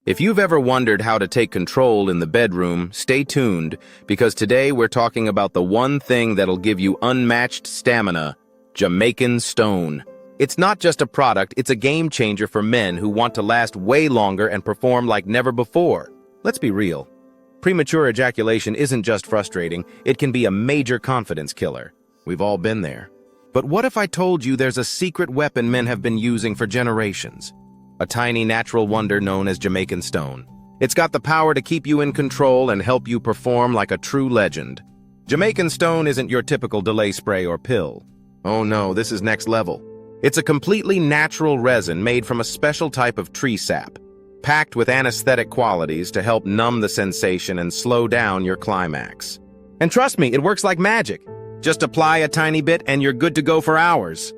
If you've ever wondered how to take control in the bedroom, stay tuned, because today we're talking about the one thing that'll give you unmatched stamina: Jamaican Stone. It's not just a product, it's a game changer for men who want to last way longer and perform like never before. Let's be real. Premature ejaculation isn't just frustrating, it can be a major confidence killer. We've all been there. But what if I told you there's a secret weapon men have been using for generations? A tiny natural wonder known as Jamaican Stone. It's got the power to keep you in control and help you perform like a true legend. Jamaican Stone isn't your typical delay spray or pill. Oh no, this is next level. It's a completely natural resin made from a special type of tree sap, packed with anesthetic qualities to help numb the sensation and slow down your climax. And trust me, it works like magic. Just apply a tiny bit and you're good to go for hours.